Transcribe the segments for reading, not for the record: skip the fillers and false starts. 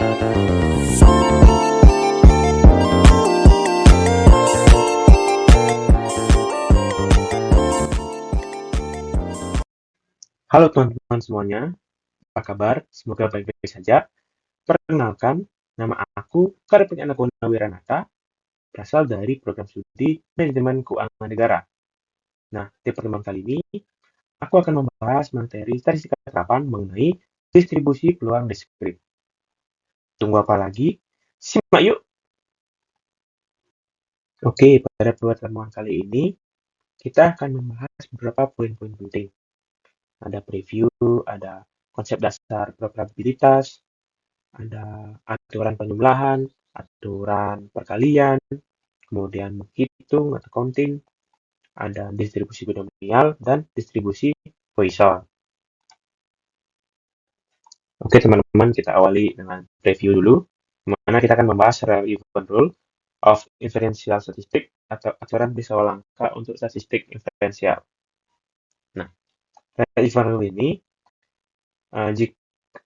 Halo teman-teman semuanya, apa kabar? Semoga baik-baik saja. Perkenalkan, nama aku Karipin Anagona Wiranata, berasal dari program studi Manajemen Keuangan Negara. Nah, di pertemuan kali ini, aku akan membahas materi statistika terapan mengenai distribusi peluang diskrit. Tunggu apa lagi? Simak yuk! Oke, pada pertemuan kali ini, kita akan membahas beberapa poin-poin penting. Ada preview, ada konsep dasar probabilitas, ada aturan penjumlahan, aturan perkalian, kemudian menghitung atau counting, ada distribusi binomial, dan distribusi Poisson. Oke teman-teman, kita awali dengan review dulu, di mana kita akan membahas relevant rule of inferential statistic atau aturan pisau langka untuk statistik inferensial. Nah, relevant rule ini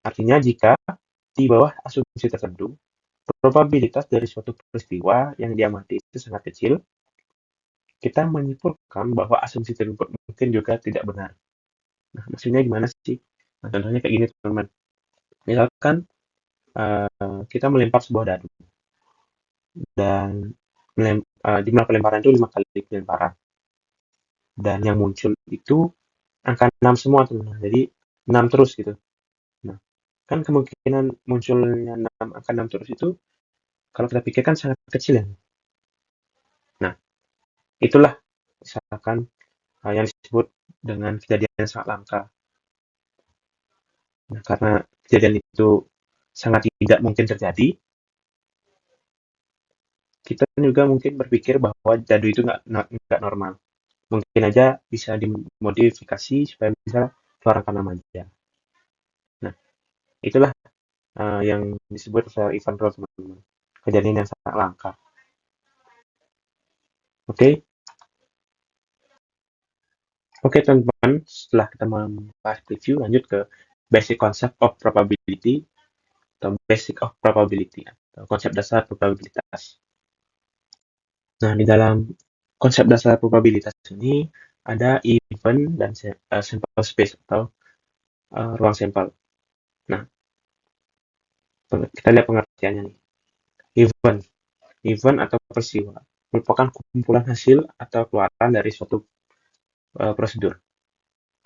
artinya jika di bawah asumsi tertentu, probabilitas dari suatu peristiwa yang diamati itu sangat kecil, kita menyimpulkan bahwa asumsi tersebut mungkin juga tidak benar. Nah, maksudnya gimana sih? Nah, contohnya kayak gini, teman-teman. Misalkan kita melempar sebuah dadu dan jumlah pelemparan itu 5 kali pelemparan. Dan yang muncul itu angka 6 semua, teman-teman. Jadi 6 terus gitu. Nah, kan kemungkinan munculnya angka 6 terus itu kalau kita pikirkan sangat kecil ya. Nah, itulah misalkan yang disebut dengan kejadian yang sangat langka. Nah, karena kejadian itu sangat tidak mungkin terjadi, kita juga mungkin berpikir bahwa dadu itu nggak normal. Mungkin aja bisa dimodifikasi supaya bisa keluar angka 6 aja. Nah, itulah yang disebut event rule, teman-teman. Kejadian yang sangat langka. Oke, Oke teman-teman, setelah kita membahas preview, lanjut ke basic concept of probability atau basic of probability atau konsep dasar probabilitas. Nah, di dalam konsep dasar probabilitas ini ada event dan sample space atau ruang sampel. Nah, kita lihat pengertiannya nih. Event atau peristiwa merupakan kumpulan hasil atau keluaran dari suatu prosedur.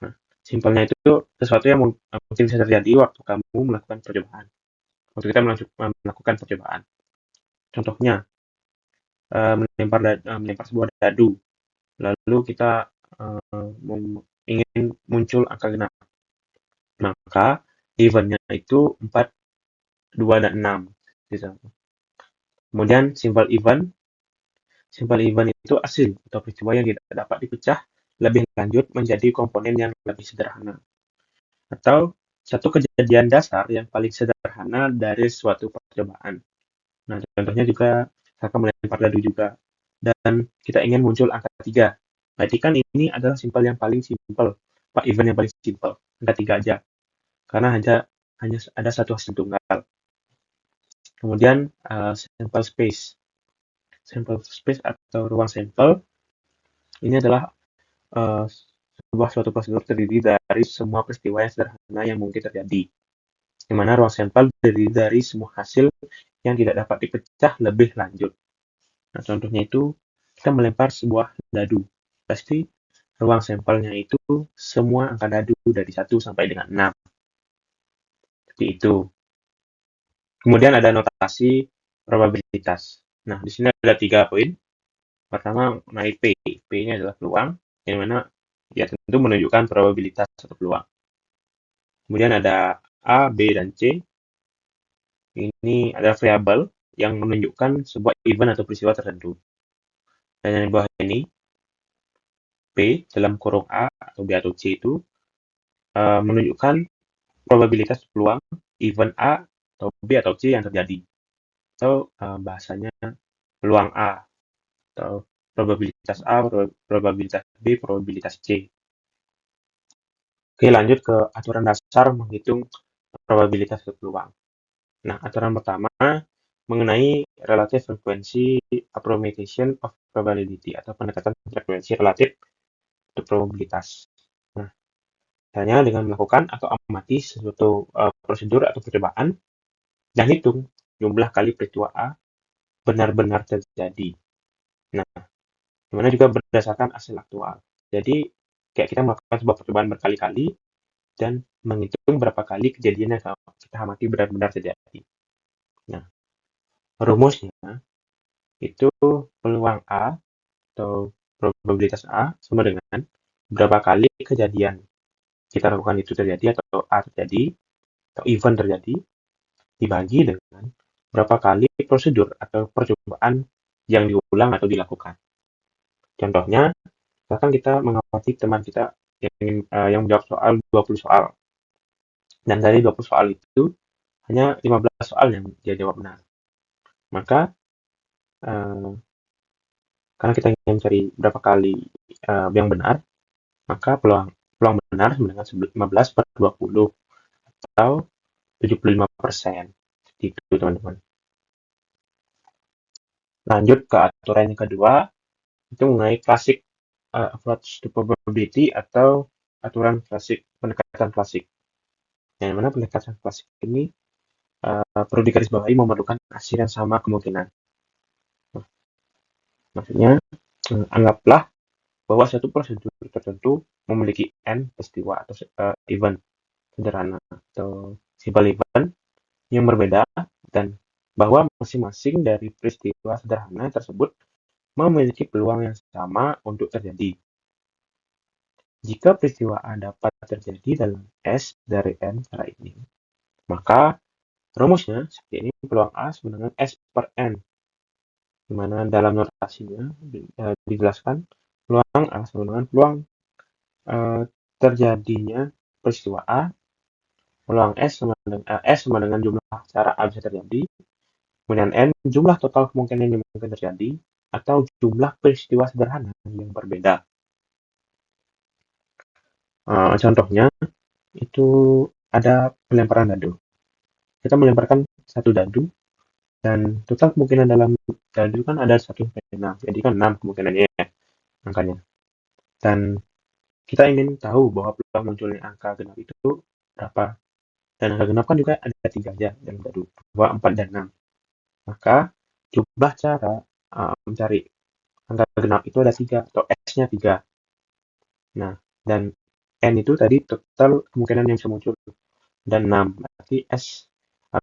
Nah, simpelnya itu sesuatu yang mungkin bisa terjadi waktu kamu melakukan percobaan. Waktu kita melakukan percobaan. Contohnya, melempar sebuah dadu, lalu kita ingin muncul angka genap. Maka eventnya itu 4, 2, dan 6. Gitu. Kemudian simple event itu hasil atau peristiwa yang tidak dapat dipecah lebih lanjut menjadi komponen yang lebih sederhana. Atau satu kejadian dasar yang paling sederhana dari suatu percobaan. Nah, contohnya juga kakak melempar dadu juga. Dan kita ingin muncul angka 3. Berarti kan ini adalah simple yang paling simple. Event yang paling simple. Angka 3 aja. Karena hanya ada satu hasil tunggal. Kemudian sample space. Sample space atau ruang sampel ini adalah suatu prosedur terdiri dari semua peristiwa yang sederhana yang mungkin terjadi. Di mana ruang sampel terdiri dari semua hasil yang tidak dapat dipecah lebih lanjut. Nah, contohnya itu kita melempar sebuah dadu. Pasti ruang sampelnya itu semua angka dadu dari 1 sampai dengan 6. Seperti itu. Kemudian ada notasi probabilitas. Nah, di sini ada 3 poin. Pertama, mengenai P. P-nya adalah peluang, yang mana ya tentu menunjukkan probabilitas atau peluang. Kemudian ada A, B, dan C. Ini adalah variabel yang menunjukkan sebuah event atau peristiwa tertentu. Dan yang di bawah ini, P dalam kurung A atau B atau C itu menunjukkan probabilitas peluang event A atau B atau C yang terjadi. Atau bahasanya peluang A atau probabilitas A, probabilitas B, probabilitas C. Oke, lanjut ke aturan dasar menghitung probabilitas atau peluang. Nah, aturan pertama mengenai relative frequency approximation of probability atau pendekatan frekuensi relatif untuk probabilitas. Nah, caranya dengan melakukan atau amati sesuatu prosedur atau percobaan dan hitung jumlah kali peristiwa A benar-benar terjadi. Nah, dimana juga berdasarkan hasil aktual. Jadi, kayak kita melakukan sebuah percobaan berkali-kali dan menghitung berapa kali kejadian yang kita amati benar-benar terjadi. Nah, rumusnya itu peluang A atau probabilitas A sama dengan berapa kali kejadian kita lakukan itu terjadi atau A terjadi atau event terjadi dibagi dengan berapa kali prosedur atau percobaan yang diulang atau dilakukan. Contohnya, misalkan kita mengamati teman kita yang menjawab soal 20 soal. Dan dari 20 soal itu, hanya 15 soal yang dia jawab benar. Maka, karena kita ingin mencari berapa kali yang benar, maka peluang peluang benar sama dengan 15 per 20 atau 75%. Itu teman-teman. Lanjut ke aturan yang kedua, itu mengenai klasik approach to probability atau aturan klasik, pendekatan klasik. Yang mana pendekatan klasik ini perlu digarisbawahi memerlukan hasil yang sama kemungkinan. Maksudnya, anggaplah bahwa suatu prosedur tertentu memiliki N peristiwa atau event sederhana atau simple event yang berbeda dan bahwa masing-masing dari peristiwa sederhana tersebut memiliki peluang yang sama untuk terjadi. Jika peristiwa A dapat terjadi dalam S dari N cara ini, maka rumusnya seperti ini, peluang A sama dengan S per N, di mana dalam notasinya dijelaskan peluang A sama dengan peluang terjadinya peristiwa A, peluang S sama dengan jumlah cara A bisa terjadi, kemudian N jumlah total kemungkinan yang mungkin terjadi, atau jumlah peristiwa sederhana yang berbeda. Contohnya, itu ada pelemparan dadu. Kita melemparkan satu dadu, dan total kemungkinan dalam dadu kan ada 1/6, jadi kan 6 kemungkinannya ya, angkanya. Dan kita ingin tahu bahwa peluang munculnya angka genap itu berapa. Dan angka genap kan juga ada 3 aja dalam dadu, 2, 4, dan 6. Maka jumlah cara mencari angka genap itu ada 3, atau S-nya 3. Nah, dan N itu tadi total kemungkinan yang bisa muncul, dan 6, berarti S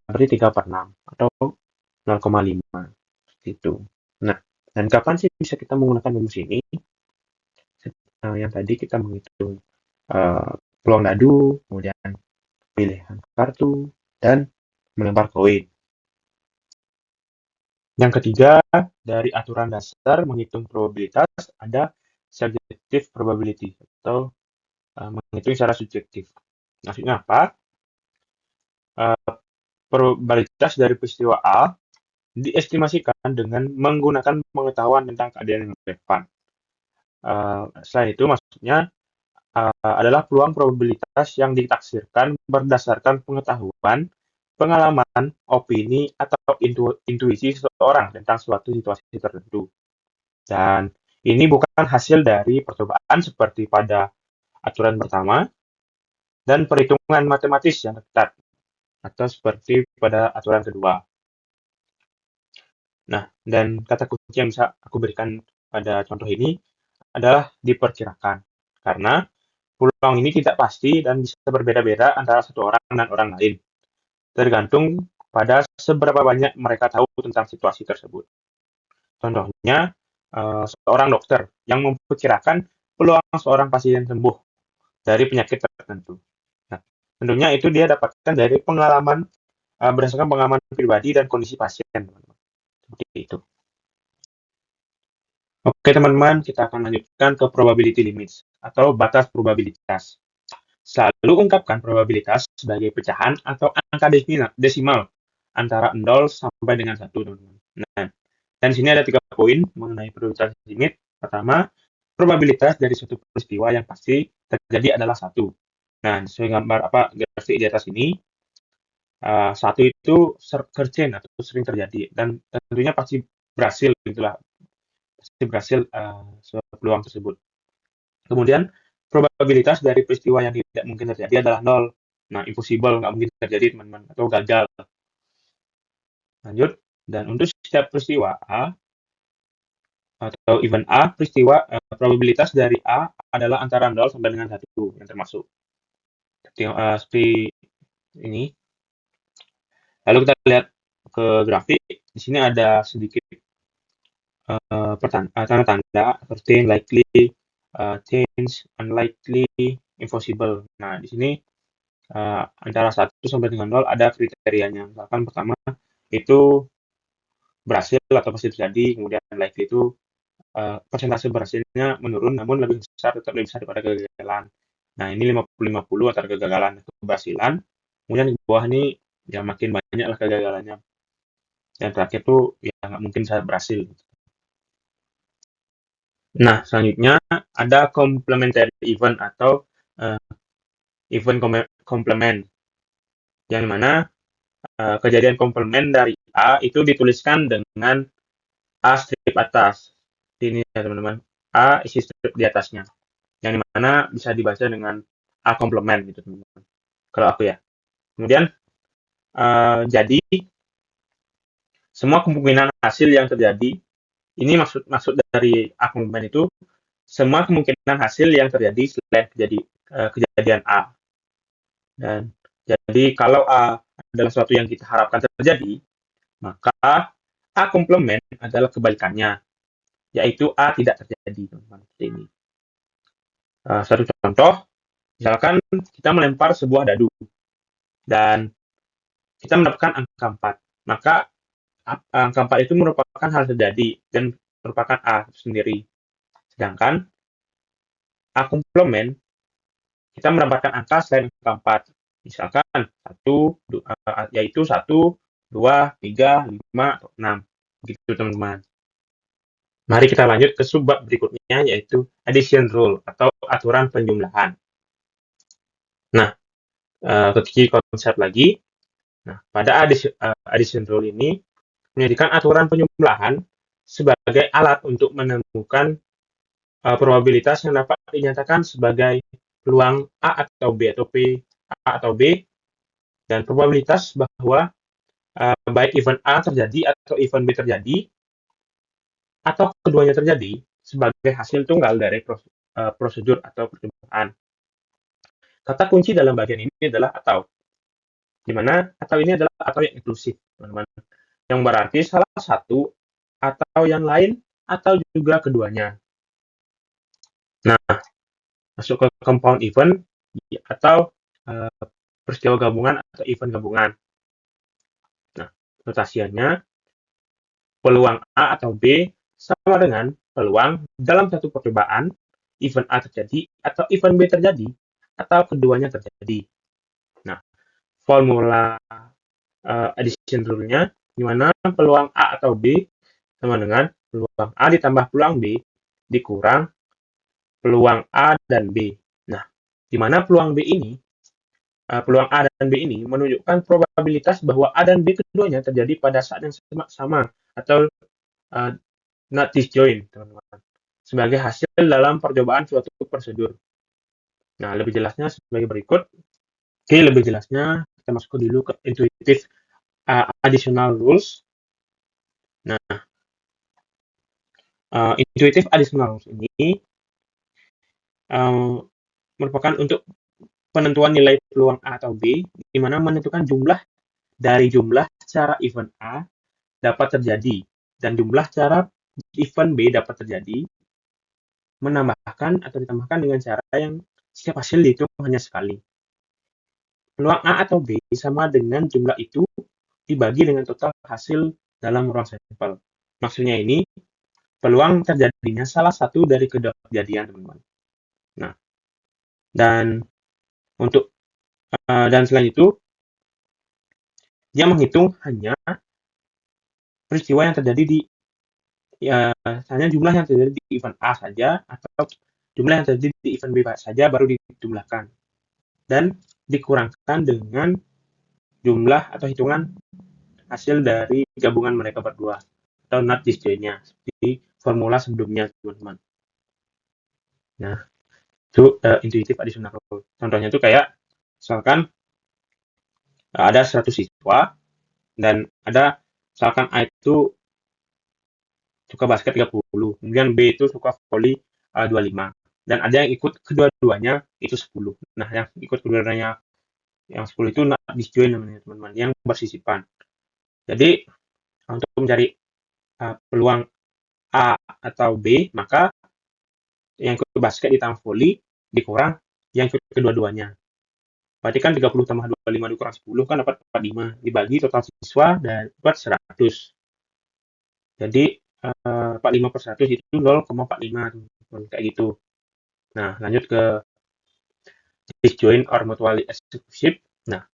berarti 3 per 6, atau 0,5, itu. Nah, dan kapan sih bisa kita menggunakan rumus ini? Yang tadi kita menghitung peluang dadu, kemudian pilihan kartu, dan melempar koin. Yang ketiga, dari aturan dasar menghitung probabilitas ada subjective probability atau menghitung secara subjektif. Maksudnya apa? Probabilitas dari peristiwa A diestimasikan dengan menggunakan pengetahuan tentang keadaan yang relevan. Selain itu, maksudnya adalah peluang probabilitas yang ditaksirkan berdasarkan pengetahuan, pengalaman, opini, atau intuisi seseorang tentang suatu situasi tertentu. Dan ini bukan hasil dari percobaan seperti pada aturan pertama dan perhitungan matematis yang ketat, atau seperti pada aturan kedua. Nah, dan kata kunci yang bisa aku berikan pada contoh ini adalah diperkirakan, karena peluang ini tidak pasti dan bisa berbeda-beda antara satu orang dan orang lain, tergantung pada seberapa banyak mereka tahu tentang situasi tersebut. Contohnya, seorang dokter yang memperkirakan peluang seorang pasien sembuh dari penyakit tertentu. Nah, tentunya itu dia dapatkan dari pengalaman, berdasarkan pengalaman pribadi dan kondisi pasien, teman-teman. Seperti itu. Oke, teman-teman, kita akan lanjutkan ke probability limits atau batas probabilitas. Selalu ungkapkan probabilitas sebagai pecahan atau angka desimal antara 0 sampai dengan 1, teman-teman. Nah, dan sini ada 3 poin mengenai probabilitas limit. Pertama, probabilitas dari suatu peristiwa yang pasti terjadi adalah 1. Nah, sesuai gambar grafik di atas ini, Satu itu certain atau sering terjadi dan tentunya pasti berhasil gitulah, pasti berhasil, peluang tersebut. Kemudian probabilitas dari peristiwa yang tidak mungkin terjadi adalah nol. Nah, impossible, nggak mungkin terjadi teman-teman, atau gagal. Lanjut, dan untuk setiap peristiwa A atau event A, probabilitas dari A adalah antara 0 sampai dengan 1 yang termasuk. Seperti ini. Lalu kita lihat ke grafik. Di sini ada sedikit tanda-tanda seperti likely, change, unlikely, impossible. Nah, di sini antara 1 sampai dengan 0 ada kriterianya. Misalkan pertama itu berhasil atau pasti terjadi, kemudian likely itu persentase berhasilnya menurun namun lebih besar, tetap lebih besar daripada kegagalan. Nah, ini 50-50 antara kegagalan dan keberhasilan. Kemudian di bawah ini ya makin banyak lah kegagalannya. Yang terakhir tuh ya nggak mungkin bisa berhasil. Nah, selanjutnya ada complementary event atau event complement, yang mana kejadian komplement dari A itu dituliskan dengan A strip atas. Ini ya teman-teman, A isi strip di atasnya, yang dimana bisa dibaca dengan A komplement gitu teman-teman. Kalau aku ya. Kemudian jadi semua kemungkinan hasil yang terjadi, ini maksud dari A komplement itu semua kemungkinan hasil yang terjadi selain kejadian A. Dan jadi kalau A adalah sesuatu yang kita harapkan terjadi, maka A komplement adalah kebalikannya, yaitu A tidak terjadi, teman-teman. Ini. Satu contoh, misalkan kita melempar sebuah dadu dan kita mendapatkan angka 4, maka angka 4 itu merupakan hal terjadi dan merupakan A sendiri. Sedangkan A komplement, kita mendapatkan angka selain angka 4. Misalkan yaitu 1, 2, 3, 5, atau 6. Begitu teman-teman. Mari kita lanjut ke subbab berikutnya, yaitu addition rule atau aturan penjumlahan. Nah, ke konsep lagi. Nah, pada addition rule ini menjadikan aturan penjumlahan sebagai alat untuk menemukan probabilitas yang dapat dinyatakan sebagai peluang A atau B atau P A atau B, dan probabilitas bahwa baik event A terjadi atau event B terjadi atau keduanya terjadi sebagai hasil tunggal dari prosedur atau percobaan. Kata kunci dalam bagian ini adalah atau, di mana atau ini adalah atau yang inklusif, teman-teman, yang berarti salah satu atau yang lain atau juga keduanya. Nah, masuk ke compound event atau peristiwa gabungan atau event gabungan. Nah, notasiannya peluang A atau B sama dengan peluang dalam satu percobaan event A terjadi atau event B terjadi atau keduanya terjadi. Nah, formula addition rule-nya di mana peluang A atau B sama dengan peluang A ditambah peluang B dikurang peluang A dan B. Nah, di mana peluang B ini peluang A dan B ini menunjukkan probabilitas bahwa A dan B keduanya terjadi pada saat yang sama atau not disjoint, teman-teman, sebagai hasil dalam percobaan suatu prosedur. Nah, lebih jelasnya sebagai berikut. Oke, lebih jelasnya kita masuk dulu ke intuitive additional rules. Nah, intuitive additional rules ini merupakan untuk penentuan nilai peluang A atau B, di mana menentukan jumlah dari jumlah cara event A dapat terjadi dan jumlah cara event B dapat terjadi, menambahkan atau ditambahkan dengan cara yang setiap hasil dihitung hanya sekali. Peluang A atau B sama dengan jumlah itu dibagi dengan total hasil dalam ruang sampel. Maksudnya ini, peluang terjadinya salah satu dari kedua kejadian, teman-teman. Nah, dan selain itu, dia menghitung hanya peristiwa yang terjadi hanya jumlah yang terjadi di event A saja atau jumlah yang terjadi di event B saja baru dijumlahkan dan dikurangkan dengan jumlah atau hitungan hasil dari gabungan mereka berdua atau NAT disjoint-nya seperti formula sebelumnya, teman-teman. Nah, itu intuitive additional rule. Contohnya itu kayak misalkan ada 100 siswa dan ada misalkan A itu suka basket 30, kemudian B itu suka voli 25, dan ada yang ikut kedua-duanya itu 10. Nah, yang ikut kedua-duanya yang 10 itu disjoin namanya, teman-teman, yang bersisipan. Jadi untuk mencari peluang A atau B, maka yang ikut basket ditambah voli dikurang yang ikut kedua-duanya. Berarti kan 30 tambah 25 dikurang 10 kan dapat 45, dibagi total siswa dan dapat 100. Jadi 45 per 100 itu 0,45, kayak gitu. Nah, lanjut ke disjoint or mutually exclusive. Nah,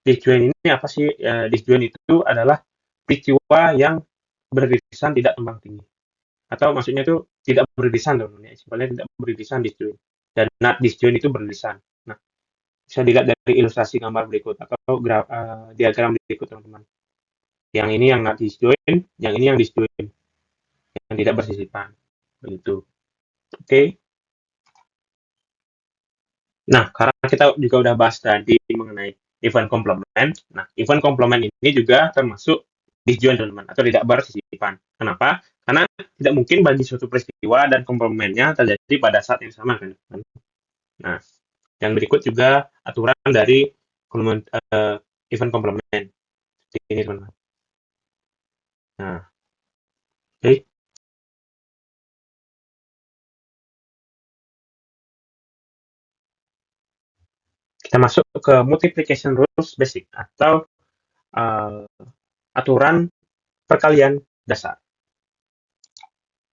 disjoint ini apa sih? Disjoint itu adalah peristiwa yang beririsan tidak tumbang tinggi. Atau maksudnya itu tidak beririsan, teman-teman. Simpelnya tidak beririsan disjoint. Dan not disjoint itu beririsan. Nah, bisa dilihat dari ilustrasi gambar berikut atau diagram berikut, teman-teman. Yang ini yang not disjoint, yang ini yang disjoint, yang tidak bersisipan. Begitu. Oke. Nah, karena kita juga udah bahas tadi mengenai event complement. Nah, event complement ini juga termasuk disjoint, teman-teman, atau tidak bersisipan. Kenapa? Karena tidak mungkin bagi suatu peristiwa dan komplementnya terjadi pada saat yang sama, kan? Nah, yang berikut juga aturan dari event complement. Seperti ini, teman-teman. Nah, oke. Kita masuk ke multiplication rules basic atau aturan perkalian dasar.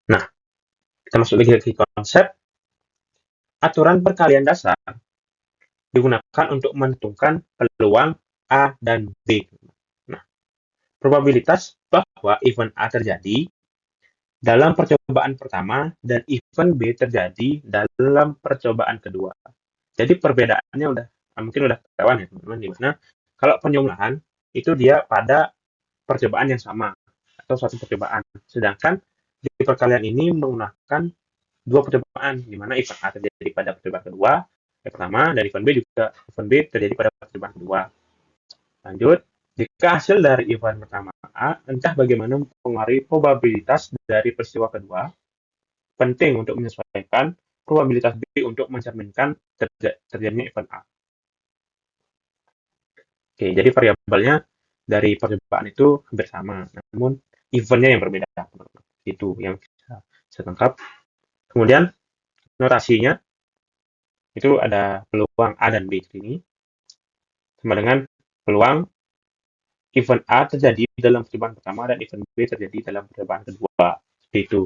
Nah, kita masuk lagi ke konsep. Aturan perkalian dasar digunakan untuk menentukan peluang A dan B. Nah, probabilitas bahwa event A terjadi dalam percobaan pertama dan event B terjadi dalam percobaan kedua. Jadi perbedaannya mungkin udah ketahuan ya, teman-teman, di mana kalau penjumlahan itu dia pada percobaan yang sama atau suatu percobaan. Sedangkan di perkalian ini menggunakan dua percobaan, di mana event A terjadi pada percobaan kedua, yang pertama, dan event B juga event B terjadi pada percobaan kedua. Lanjut, jika hasil dari event pertama A entah bagaimana mempengaruhi probabilitas dari peristiwa kedua, penting untuk menyesuaikan probabilitas B untuk mencerminkan terjadinya event A. Oke, jadi variabelnya dari percobaan itu hampir sama, namun eventnya yang berbeda. Itu yang saya tangkap. Kemudian notasinya itu ada peluang A dan B ini sama dengan peluang event A terjadi dalam percobaan pertama dan event B terjadi dalam percobaan kedua. Seperti itu.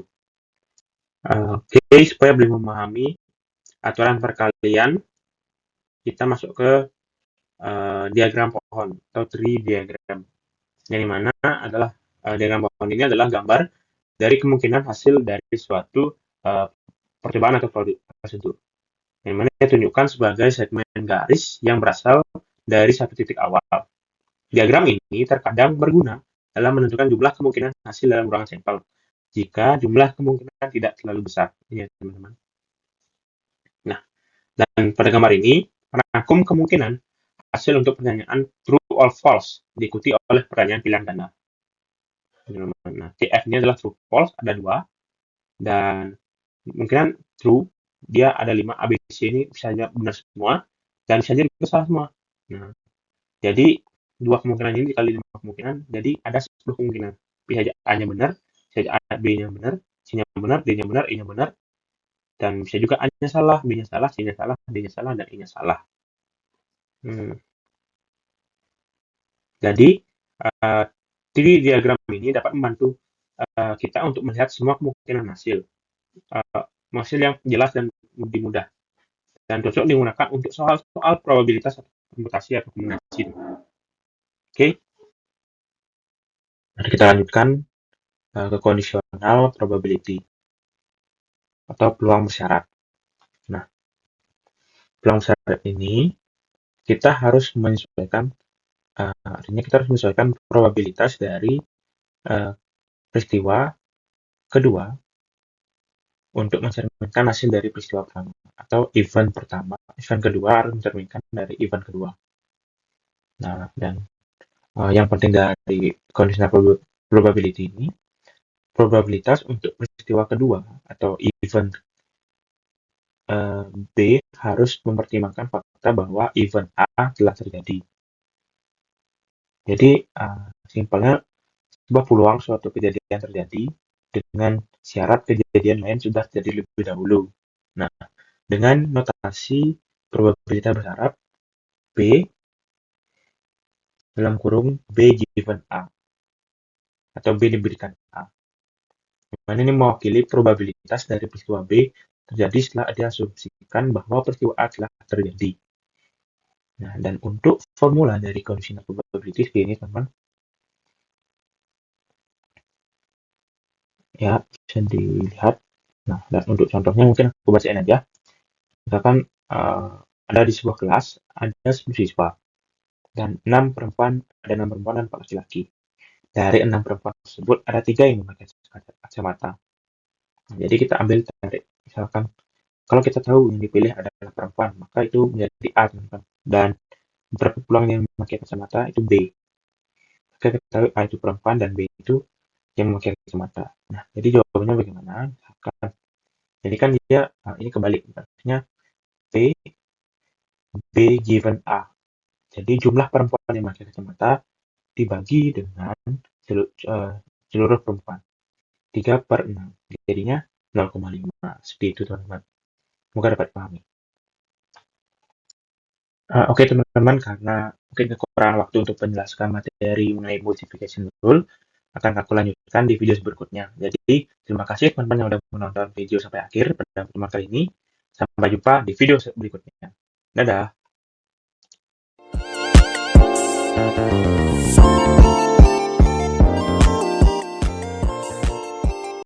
Oke, supaya lebih memahami aturan perkalian, kita masuk ke diagram pohon atau tree diagram. Yang mana adalah diagram pohon ini adalah gambar dari kemungkinan hasil dari suatu percobaan atau prosedur. Yang mana ditunjukkan sebagai segmen garis yang berasal dari satu titik awal. Diagram ini terkadang berguna dalam menentukan jumlah kemungkinan hasil dalam ulangan sampel jika jumlah kemungkinan tidak terlalu besar. Ya, teman-teman. Nah, dan pada gambar ini merangkum kemungkinan hasil untuk pertanyaan true or false diikuti oleh pertanyaan pilihan ganda. Nah, TF-nya adalah true false, ada dua, dan kemungkinan true dia ada 5, ABC ini bisa saja benar semua dan bisa jadi salah semua. Nah, jadi dua kemungkinan ini dikali 5 kemungkinan, jadi ada 10 kemungkinan. Bisa saja A-nya benar, bisa saja B-nya benar, C-nya benar, D-nya benar, E-nya benar, dan bisa juga A-nya salah, B-nya salah, C-nya salah, D-nya salah, dan E-nya salah. Jadi, diagram ini dapat membantu kita untuk melihat semua kemungkinan hasil. Hasil yang jelas dan lebih mudah. Dan cocok digunakan untuk soal probabilitas atau komputasi atau kombinasi. Oke. Mari kita lanjutkan ke conditional probability atau peluang bersyarat. Nah, peluang bersyarat ini kita harus menyesuaikan Artinya kita harus menyesuaikan probabilitas dari peristiwa kedua untuk mencerminkan hasil dari peristiwa pertama, atau event pertama. Event kedua harus mencerminkan dari event kedua. Nah, dan yang penting dari conditional probability ini, probabilitas untuk peristiwa kedua atau event B harus mempertimbangkan fakta bahwa event A telah terjadi. Jadi, simpelnya, sebuah peluang suatu kejadian terjadi dengan syarat kejadian lain sudah terjadi lebih dahulu. Nah, dengan notasi probabilitas berharap B dalam kurung B given A atau B diberikan A. Mana ini mewakili probabilitas dari peristiwa B terjadi setelah diasumsikan bahwa peristiwa A telah terjadi. Nah, dan untuk formula dari conditional probability ini, teman-teman, ya bisa dilihat. Nah, dan untuk contohnya mungkin aku bacain aja. Misalkan ada di sebuah kelas ada 10 siswa dan 6 perempuan, ada 6 perempuan dan 4 laki-laki. Dari 6 perempuan tersebut ada 3 yang memakai kacamata. Nah, jadi kita ambil dari, misalkan kalau kita tahu yang dipilih adalah perempuan, maka itu menjadi A, teman-teman. Dan berapa peluang yang memakai kacamata itu B. Maka kita tahu A itu perempuan dan B itu yang memakai kacamata. Nah, jadi jawabannya bagaimana? Misalkan, jadi kan dia ini kebalik, artinya B given A. Jadi jumlah perempuan yang memakai kacamata dibagi dengan seluruh perempuan. 3/6. Jadinya 0,5. Seperti itu, teman-teman. Semoga dapat pahami. Oke, teman-teman, karena mungkin kekurangan waktu untuk menjelaskan materi mengenai multiplication rule, akan aku lanjutkan di video berikutnya. Jadi, terima kasih teman-teman yang sudah menonton video sampai akhir pada pertemuan kali ini. Sampai jumpa di video berikutnya. Dadah!